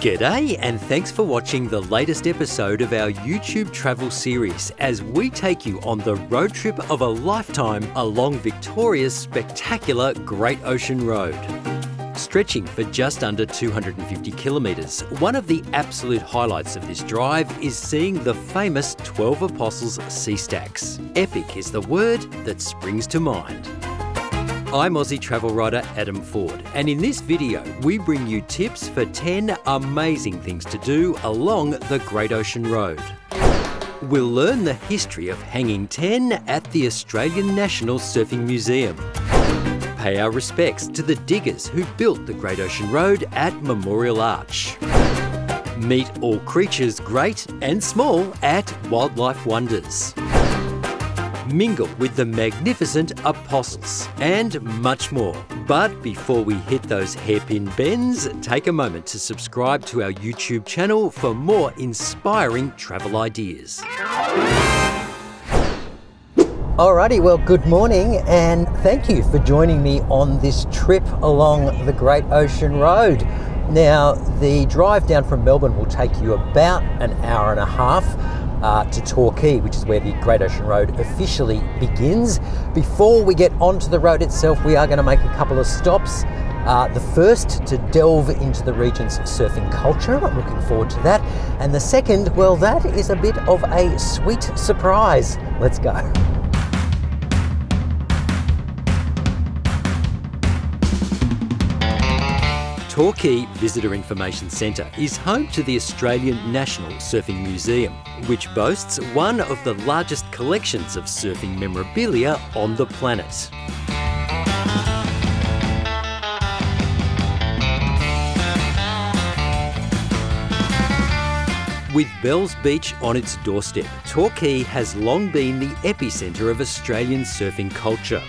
G'day and thanks for watching the latest episode of our YouTube travel series as we take you on the road trip of a lifetime along Victoria's spectacular Great Ocean Road. Stretching for just under 250 kilometres, one of the absolute highlights of this drive is seeing the famous 12 Apostles sea stacks. Epic is the word that springs to mind. I'm Aussie travel writer Adam Ford, and in this video we bring you tips for 10 amazing things to do along the Great Ocean Road. We'll learn the history of Hanging 10 at the Australian National Surfing Museum. Pay our respects to the diggers who built the Great Ocean Road at Memorial Arch. Meet all creatures great and small at Wildlife Wonders. Mingle with the magnificent Apostles and much more. But before we hit those hairpin bends, take a moment to subscribe to our YouTube channel for more inspiring travel ideas. Alrighty, well, good morning and thank you for joining me on this trip along the Great Ocean Road. Now, the drive down from Melbourne will take you about an hour and a half to Torquay, which is where the Great Ocean Road officially begins. Before we get onto the road itself, we are going to make a couple of stops. The first to delve into the region's surfing culture. I'm looking forward to that. And the second, well, that is a bit of a sweet surprise. Let's go. Torquay Visitor Information Centre is home to the Australian National Surfing Museum, which boasts one of the largest collections of surfing memorabilia on the planet. With Bells Beach on its doorstep, Torquay has long been the epicentre of Australian surfing culture.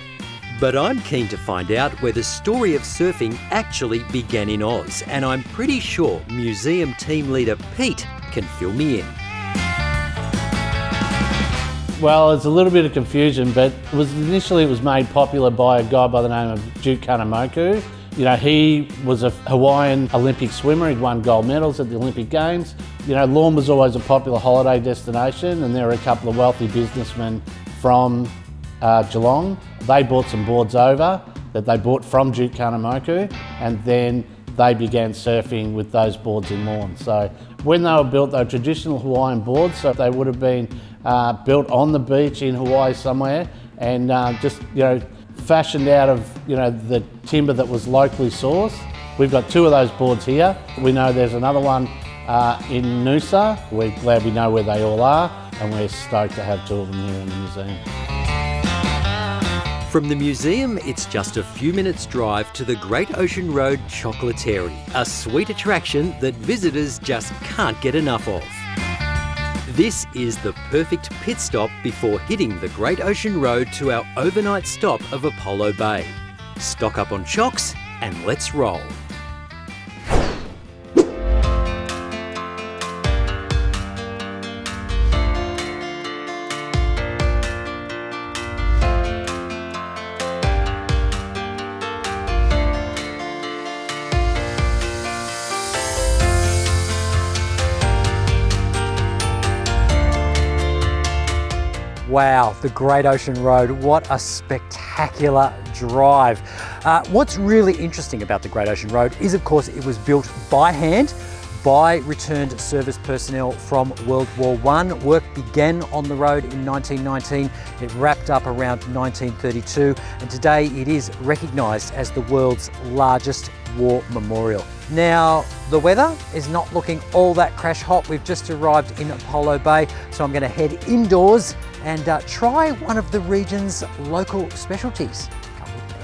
But I'm keen to find out where the story of surfing actually began in Oz, and I'm pretty sure museum team leader Pete can fill me in. Well, it's a little bit of confusion, but initially it was made popular by a guy by the name of Duke Koontapool. You know, he was a Hawaiian Olympic swimmer. He'd won gold medals at the Olympic Games. You know, Lorne was always a popular holiday destination, and there were a couple of wealthy businessmen from Geelong. They bought some boards over that they bought from Duke Koontapool, and then they began surfing with those boards in Lorne. So when they were built, they were traditional Hawaiian boards, so they would have been built on the beach in Hawaii somewhere, and just, you know, fashioned out of, you know, the timber that was locally sourced. We've got two of those boards here. We know there's another one in Noosa. We're glad we know where they all are, and we're stoked to have two of them here in the museum. From the museum, it's just a few minutes' drive to the Great Ocean Road Chocolaterie, a sweet attraction that visitors just can't get enough of. This is the perfect pit stop before hitting the Great Ocean Road to our overnight stop of Apollo Bay. Stock up on chocks and let's roll. Wow, the Great Ocean Road, what a spectacular drive. What's really interesting about the Great Ocean Road is, of course, it was built by hand by returned service personnel from World War I. Work began on the road in 1919, it wrapped up around 1932, and today it is recognised as the world's largest war memorial. Now, the weather is not looking all that crash hot. We've just arrived in Apollo Bay, so I'm going to head indoors and try one of the region's local specialties. Come with me.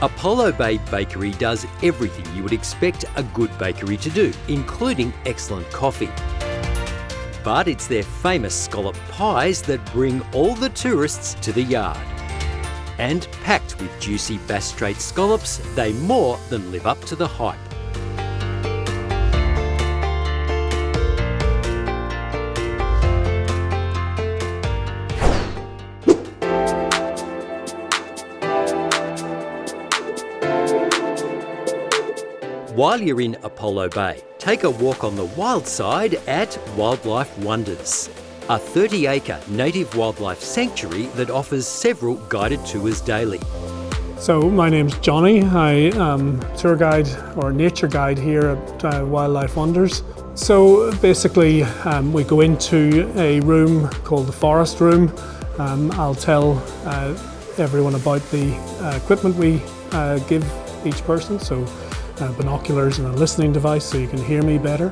Apollo Bay Bakery does everything you would expect a good bakery to do, including excellent coffee. But it's their famous scallop pies that bring all the tourists to the yard. And packed with juicy Bass Strait scallops, they more than live up to the hype. While you're in Apollo Bay, take a walk on the wild side at Wildlife Wonders, a 30-acre native wildlife sanctuary that offers several guided tours daily. So my name's Johnny. I am tour guide or nature guide here at Wildlife Wonders. So basically we go into a room called the forest room. I'll tell everyone about the equipment we give each person. So binoculars and a listening device so you can hear me better.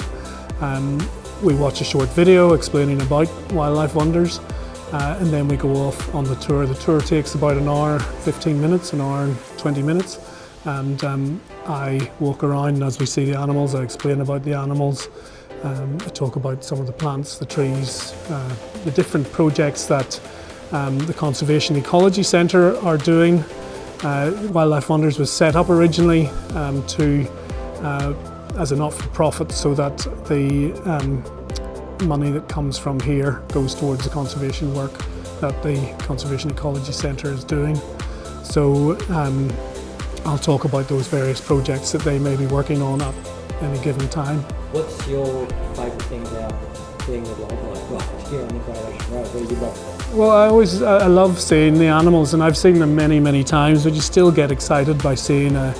We watch a short video explaining about Wildlife Wonders. And then we go off on the tour. The tour takes about an hour, 15 minutes, an hour and 20 minutes. And I walk around, and as we see the animals, I explain about the animals. I talk about some of the plants, the trees, the different projects that the Conservation Ecology Centre are doing. Wildlife Wonders was set up originally as a not-for-profit so that the money that comes from here goes towards the conservation work that the Conservation Ecology Centre is doing. So I'll talk about those various projects that they may be working on at any given time. What's your favourite thing about being with wildlife here on the Great Ocean Road? What do you love? Well, I love seeing the animals, and I've seen them many times, but you still get excited by seeing a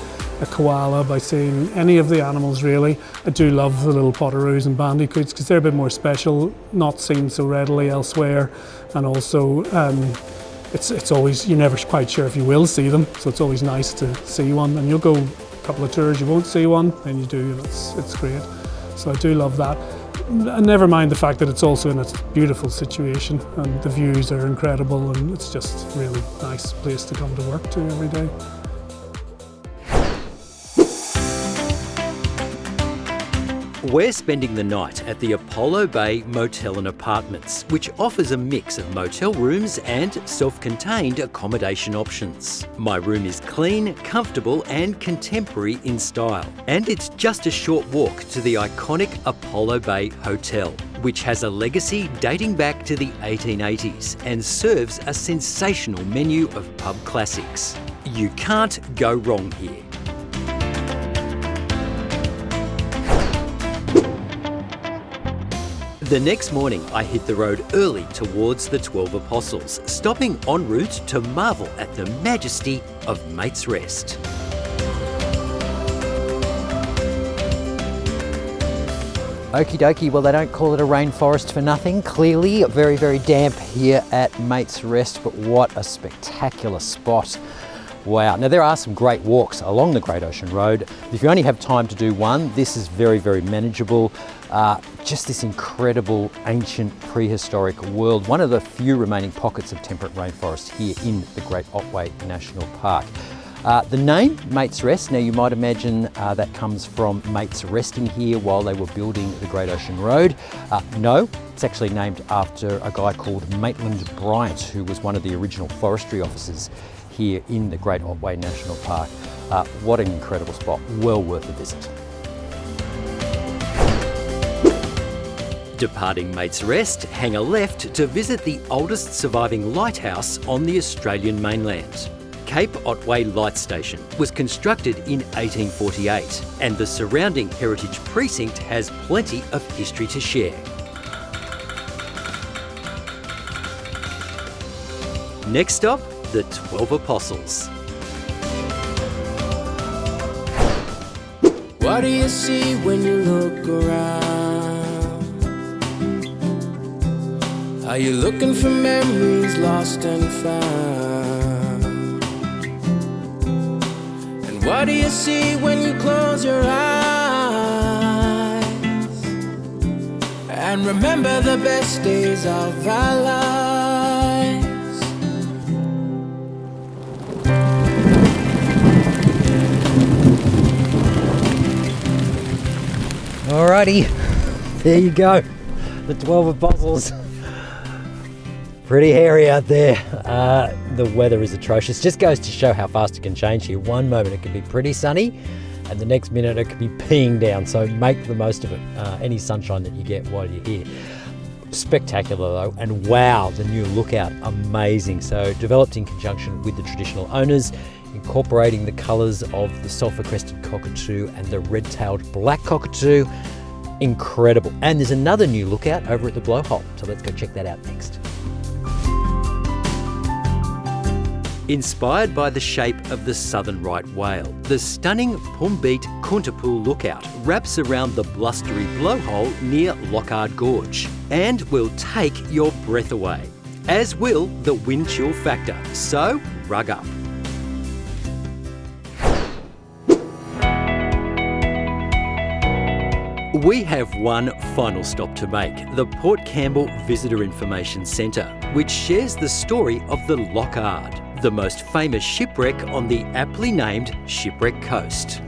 koala, by seeing any of the animals really. I do love the little potoroos and bandicoots because they're a bit more special, not seen so readily elsewhere, and also it's always, you're never quite sure if you will see them, so it's always nice to see one. And you'll go a couple of tours, you won't see one, and you do, and it's great. So I do love that. And never mind the fact that it's also in a beautiful situation and the views are incredible, and it's just a really nice place to come to work to every day. We're spending the night at the Apollo Bay Motel and Apartments, which offers a mix of motel rooms and self-contained accommodation options. My room is clean, comfortable and contemporary in style. And it's just a short walk to the iconic Apollo Bay Hotel, which has a legacy dating back to the 1880s and serves a sensational menu of pub classics. You can't go wrong here. The next morning, I hit the road early towards the 12 Apostles, stopping en route to marvel at the majesty of Maits Rest. Okie dokie, well they don't call it a rainforest for nothing. Clearly very damp here at Maits Rest, but what a spectacular spot. Wow, now there are some great walks along the Great Ocean Road. If you only have time to do one, this is very manageable. Just this incredible ancient prehistoric world, one of the few remaining pockets of temperate rainforest here in the Great Otway National Park. The name, Maits Rest, now you might imagine that comes from mates resting here while they were building the Great Ocean Road. No, it's actually named after a guy called Maitland Bryant, who was one of the original forestry officers here in the Great Otway National Park. What an incredible spot, well worth a visit. Departing Maits Rest, hang a left to visit the oldest surviving lighthouse on the Australian mainland. Cape Otway Lightstation was constructed in 1848, and the surrounding heritage precinct has plenty of history to share. Next stop, the 12 Apostles. What do you see when you look around? Are you looking for memories lost and found? And what do you see when you close your eyes? And remember the best days of our lives. Alrighty, there you go, the 12 Apostles. Pretty hairy out there. The weather is atrocious. Just goes to show how fast it can change here. One moment it can be pretty sunny and the next minute it could be peeing down. So make the most of it, any sunshine that you get while you're here. Spectacular though, and wow, the new lookout, amazing. So developed in conjunction with the traditional owners incorporating the colours of the sulphur-crested cockatoo and the red-tailed black cockatoo. Incredible. And there's another new lookout over at the Blowhole, so let's go check that out next. Inspired by the shape of the southern right whale, the stunning Poombeeyt Koontapool lookout wraps around the blustery Blowhole near Lockhart Gorge and will take your breath away, as will the wind chill factor, so rug up. We have one final stop to make, the Port Campbell Visitor Information Centre, which shares the story of the Lockhart, the most famous shipwreck on the aptly named Shipwreck Coast.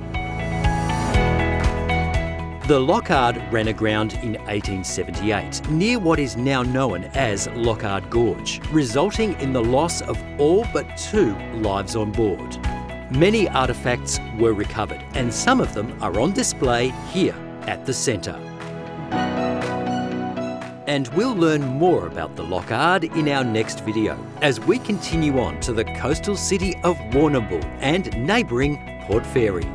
The Lockhart ran aground in 1878 near what is now known as Lockhart Gorge, resulting in the loss of all but 2 lives on board. Many artefacts were recovered and some of them are on display here at the centre. And we'll learn more about the Lockhart in our next video as we continue on to the coastal city of Warrnambool and neighbouring Port Fairy.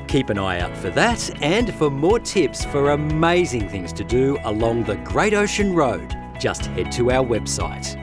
Keep an eye out for that and for more tips for amazing things to do along the Great Ocean Road. Just head to our website.